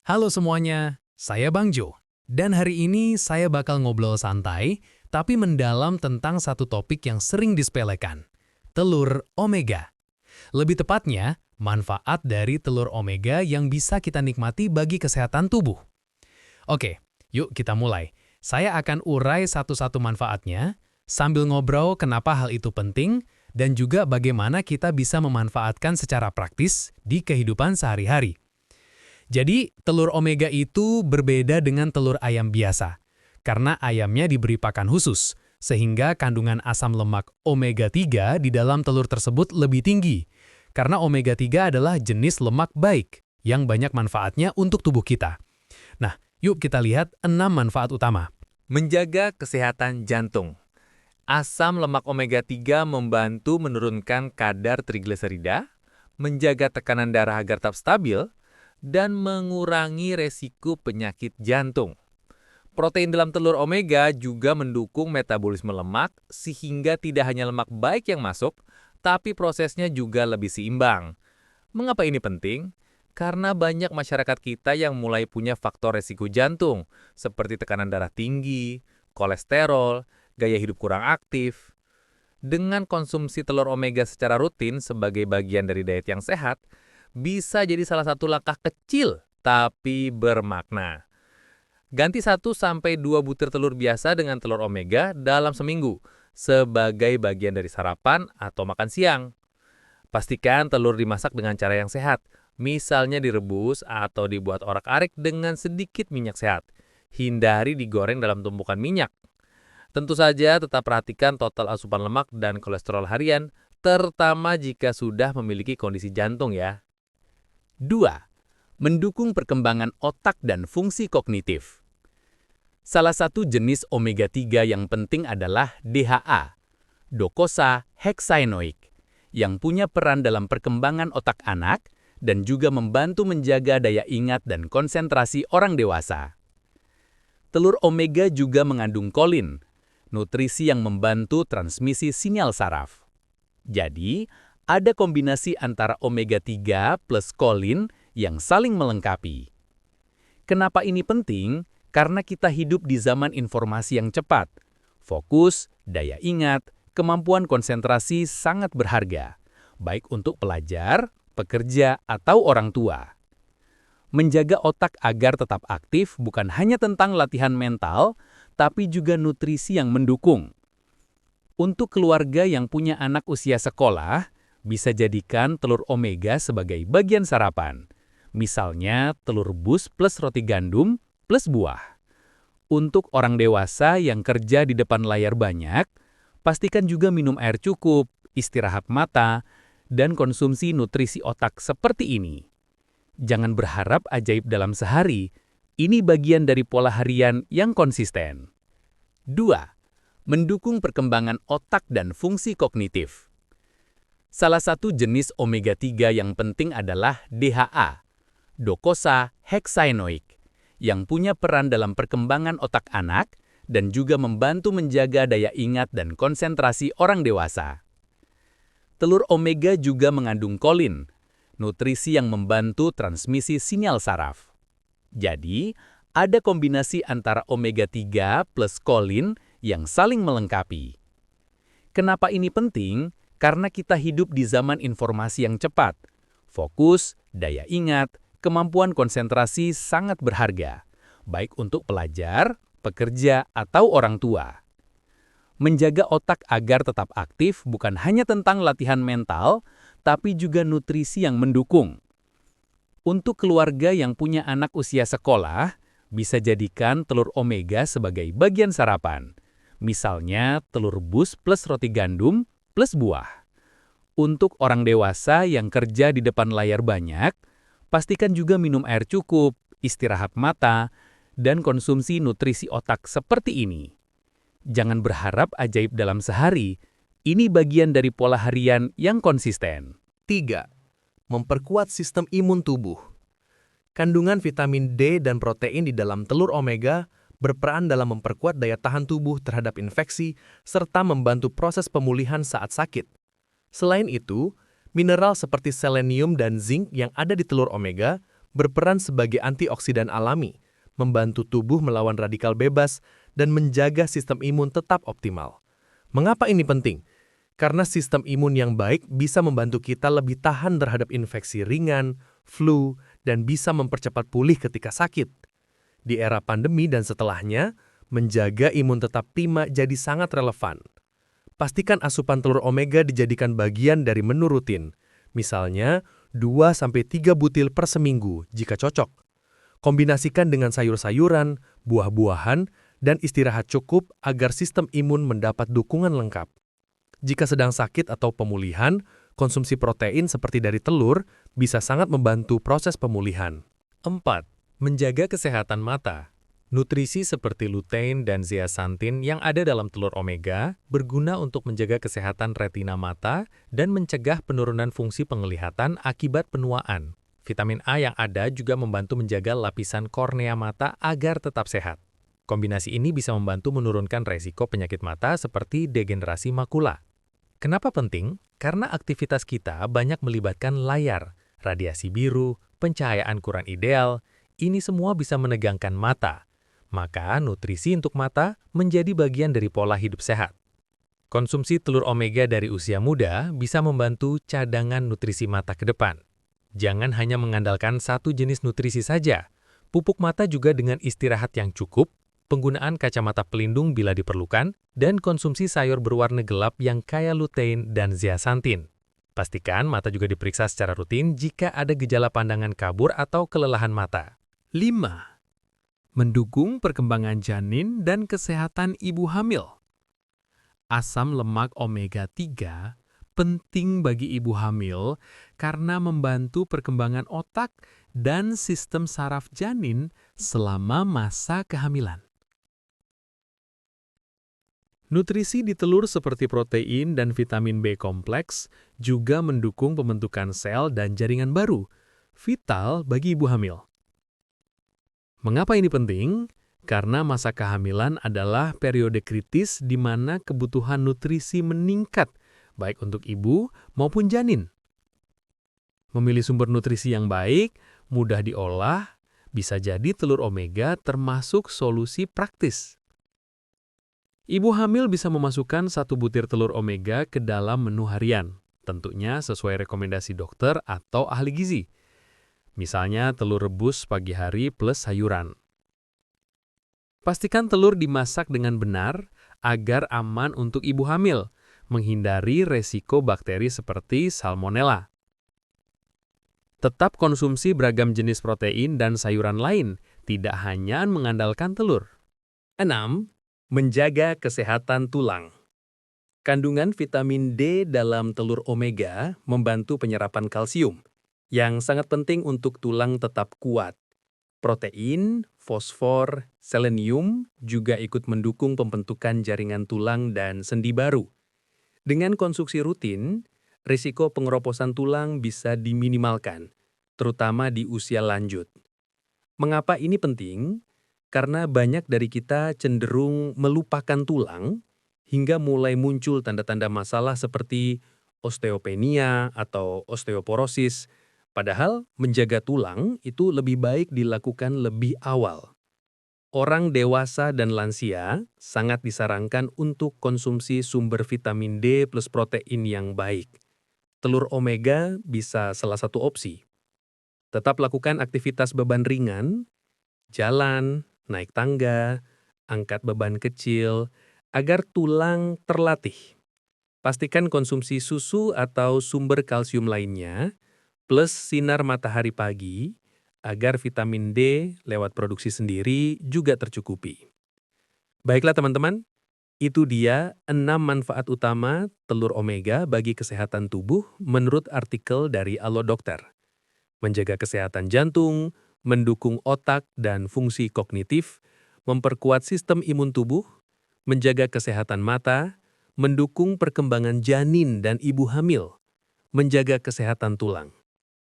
Halo semuanya, saya Bang Jo. Dan hari ini saya bakal ngobrol santai, tapi mendalam tentang satu topik yang sering disepelekan. Telur omega. Lebih tepatnya, manfaat dari telur omega yang bisa kita nikmati bagi kesehatan tubuh. Oke, yuk kita mulai. Saya akan urai satu-satu manfaatnya, sambil ngobrol kenapa hal itu penting, dan juga bagaimana kita bisa memanfaatkan secara praktis di kehidupan sehari-hari. Jadi, telur omega itu berbeda dengan telur ayam biasa, karena ayamnya diberi pakan khusus, sehingga kandungan asam lemak omega 3 di dalam telur tersebut lebih tinggi, karena omega 3 adalah jenis lemak baik yang banyak manfaatnya untuk tubuh kita. Nah, yuk kita lihat 6 manfaat utama. Menjaga kesehatan jantung. Asam lemak omega 3 membantu menurunkan kadar trigliserida, menjaga tekanan darah agar tetap stabil, dan mengurangi resiko penyakit jantung. Protein dalam telur omega juga mendukung metabolisme lemak, sehingga tidak hanya lemak baik yang masuk, tapi prosesnya juga lebih seimbang. Mengapa ini penting? Karena banyak masyarakat kita yang mulai punya faktor resiko jantung, seperti tekanan darah tinggi, kolesterol, gaya hidup kurang aktif. Dengan konsumsi telur omega secara rutin sebagai bagian dari diet yang sehat, bisa jadi salah satu langkah kecil tapi bermakna. Ganti 1-2 butir telur biasa dengan telur omega dalam seminggu sebagai bagian dari sarapan atau makan siang. Pastikan telur dimasak dengan cara yang sehat, misalnya direbus atau dibuat orak-arik dengan sedikit minyak sehat. Hindari digoreng dalam tumpukan minyak. Tentu saja tetap perhatikan total asupan lemak dan kolesterol harian, terutama jika sudah memiliki kondisi jantung ya. 2. Mendukung perkembangan otak dan fungsi kognitif. Salah satu jenis omega 3 yang penting adalah DHA, docosahexaenoic, yang punya peran dalam perkembangan otak anak dan juga membantu menjaga daya ingat dan konsentrasi orang dewasa. Telur omega juga mengandung kolin, nutrisi yang membantu transmisi sinyal saraf. Jadi, ada kombinasi antara omega 3 plus kolin yang saling melengkapi. Kenapa ini penting? Karena kita hidup di zaman informasi yang cepat. Fokus, daya ingat, kemampuan konsentrasi sangat berharga, baik untuk pelajar, pekerja, atau orang tua. Menjaga otak agar tetap aktif bukan hanya tentang latihan mental, tapi juga nutrisi yang mendukung. Untuk keluarga yang punya anak usia sekolah, bisa jadikan telur omega sebagai bagian sarapan. Misalnya telur rebus plus roti gandum plus buah. Untuk orang dewasa yang kerja di depan layar banyak, pastikan juga minum air cukup, istirahat mata, dan konsumsi nutrisi otak seperti ini. Jangan berharap ajaib dalam sehari, ini bagian dari pola harian yang konsisten. 2. Mendukung perkembangan otak dan fungsi kognitif. Salah satu jenis omega 3 yang penting adalah DHA, docosahexaenoic, yang punya peran dalam perkembangan otak anak dan juga membantu menjaga daya ingat dan konsentrasi orang dewasa. Telur omega juga mengandung kolin, nutrisi yang membantu transmisi sinyal saraf. Jadi, ada kombinasi antara omega 3 plus kolin yang saling melengkapi. Kenapa ini penting? Karena kita hidup di zaman informasi yang cepat. Fokus, daya ingat, kemampuan konsentrasi sangat berharga, baik untuk pelajar, pekerja, atau orang tua. Menjaga otak agar tetap aktif bukan hanya tentang latihan mental, tapi juga nutrisi yang mendukung. Untuk keluarga yang punya anak usia sekolah, bisa jadikan telur omega sebagai bagian sarapan. Misalnya telur rebus plus roti gandum plus buah. Untuk orang dewasa yang kerja di depan layar banyak, pastikan juga minum air cukup, istirahat mata, dan konsumsi nutrisi otak seperti ini. Jangan berharap ajaib dalam sehari, ini bagian dari pola harian yang konsisten. 3. Memperkuat sistem imun tubuh. Kandungan vitamin D dan protein di dalam telur omega berperan dalam memperkuat daya tahan tubuh terhadap infeksi serta membantu proses pemulihan saat sakit. Selain itu, mineral seperti selenium dan zinc yang ada di telur omega berperan sebagai antioksidan alami, membantu tubuh melawan radikal bebas, dan menjaga sistem imun tetap optimal. Mengapa ini penting? Karena sistem imun yang baik bisa membantu kita lebih tahan terhadap infeksi ringan, flu, dan bisa mempercepat pulih ketika sakit. Di era pandemi dan setelahnya, menjaga imun tetap prima jadi sangat relevan. Pastikan asupan telur omega dijadikan bagian dari menu rutin. Misalnya, 2-3 butil per seminggu jika cocok. Kombinasikan dengan sayur-sayuran, buah-buahan, dan istirahat cukup agar sistem imun mendapat dukungan lengkap. Jika sedang sakit atau pemulihan, konsumsi protein seperti dari telur bisa sangat membantu proses pemulihan. 4. Menjaga kesehatan mata. Nutrisi seperti lutein dan zeaxanthin yang ada dalam telur omega berguna untuk menjaga kesehatan retina mata dan mencegah penurunan fungsi penglihatan akibat penuaan. Vitamin A yang ada juga membantu menjaga lapisan kornea mata agar tetap sehat. Kombinasi ini bisa membantu menurunkan resiko penyakit mata seperti degenerasi makula. Kenapa penting? Karena aktivitas kita banyak melibatkan layar, radiasi biru, pencahayaan kurang ideal. Ini semua bisa menegangkan mata. Maka, nutrisi untuk mata menjadi bagian dari pola hidup sehat. Konsumsi telur omega dari usia muda bisa membantu cadangan nutrisi mata ke depan. Jangan hanya mengandalkan satu jenis nutrisi saja. Pupuk mata juga dengan istirahat yang cukup, penggunaan kacamata pelindung bila diperlukan, dan konsumsi sayur berwarna gelap yang kaya lutein dan zeaxanthin. Pastikan mata juga diperiksa secara rutin jika ada gejala pandangan kabur atau kelelahan mata. 5. Mendukung perkembangan janin dan kesehatan ibu hamil. Asam lemak omega-3 penting bagi ibu hamil karena membantu perkembangan otak dan sistem saraf janin selama masa kehamilan. Nutrisi di telur seperti protein dan vitamin B kompleks juga mendukung pembentukan sel dan jaringan baru, vital bagi ibu hamil. Mengapa ini penting? Karena masa kehamilan adalah periode kritis di mana kebutuhan nutrisi meningkat, baik untuk ibu maupun janin. Memilih sumber nutrisi yang baik, mudah diolah, bisa jadi telur omega termasuk solusi praktis. Ibu hamil bisa memasukkan 1 butir telur omega ke dalam menu harian, tentunya sesuai rekomendasi dokter atau ahli gizi. Misalnya telur rebus pagi hari plus sayuran. Pastikan telur dimasak dengan benar agar aman untuk ibu hamil, menghindari resiko bakteri seperti salmonella. Tetap konsumsi beragam jenis protein dan sayuran lain, tidak hanya mengandalkan telur. 6. Menjaga kesehatan tulang. Kandungan vitamin D dalam telur omega membantu penyerapan kalsium, yang sangat penting untuk tulang tetap kuat. Protein, fosfor, selenium juga ikut mendukung pembentukan jaringan tulang dan sendi baru. Dengan konsumsi rutin, risiko pengeroposan tulang bisa diminimalkan, terutama di usia lanjut. Mengapa ini penting? Karena banyak dari kita cenderung melupakan tulang hingga mulai muncul tanda-tanda masalah seperti osteopenia atau osteoporosis. Padahal menjaga tulang itu lebih baik dilakukan lebih awal. Orang dewasa dan lansia sangat disarankan untuk konsumsi sumber vitamin D plus protein yang baik. Telur omega bisa salah satu opsi. Tetap lakukan aktivitas beban ringan, jalan, naik tangga, angkat beban kecil, agar tulang terlatih. Pastikan konsumsi susu atau sumber kalsium lainnya, plus sinar matahari pagi, agar vitamin D lewat produksi sendiri juga tercukupi. Baiklah teman-teman, itu dia 6 manfaat utama telur omega bagi kesehatan tubuh menurut artikel dari Allo Dokter. Menjaga kesehatan jantung, mendukung otak dan fungsi kognitif, memperkuat sistem imun tubuh, menjaga kesehatan mata, mendukung perkembangan janin dan ibu hamil, menjaga kesehatan tulang.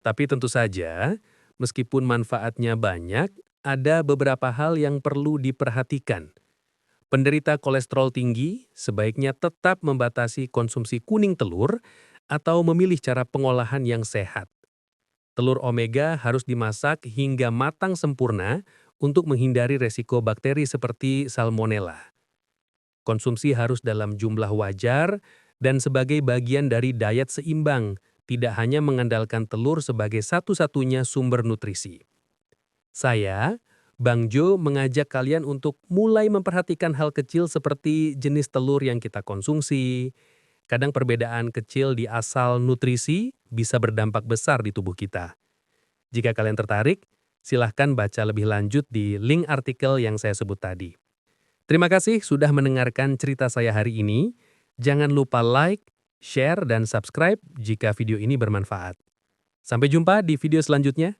Tapi tentu saja, meskipun manfaatnya banyak, ada beberapa hal yang perlu diperhatikan. Penderita kolesterol tinggi sebaiknya tetap membatasi konsumsi kuning telur atau memilih cara pengolahan yang sehat. Telur omega harus dimasak hingga matang sempurna untuk menghindari resiko bakteri seperti salmonella. Konsumsi harus dalam jumlah wajar dan sebagai bagian dari diet seimbang, tidak hanya mengandalkan telur sebagai satu-satunya sumber nutrisi. Saya, Bang Jo, mengajak kalian untuk mulai memperhatikan hal kecil seperti jenis telur yang kita konsumsi. Kadang perbedaan kecil di asal nutrisi bisa berdampak besar di tubuh kita. Jika kalian tertarik, silahkan baca lebih lanjut di link artikel yang saya sebut tadi. Terima kasih sudah mendengarkan cerita saya hari ini. Jangan lupa like, share, dan subscribe jika video ini bermanfaat. Sampai jumpa di video selanjutnya.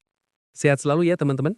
Sehat selalu ya teman-teman.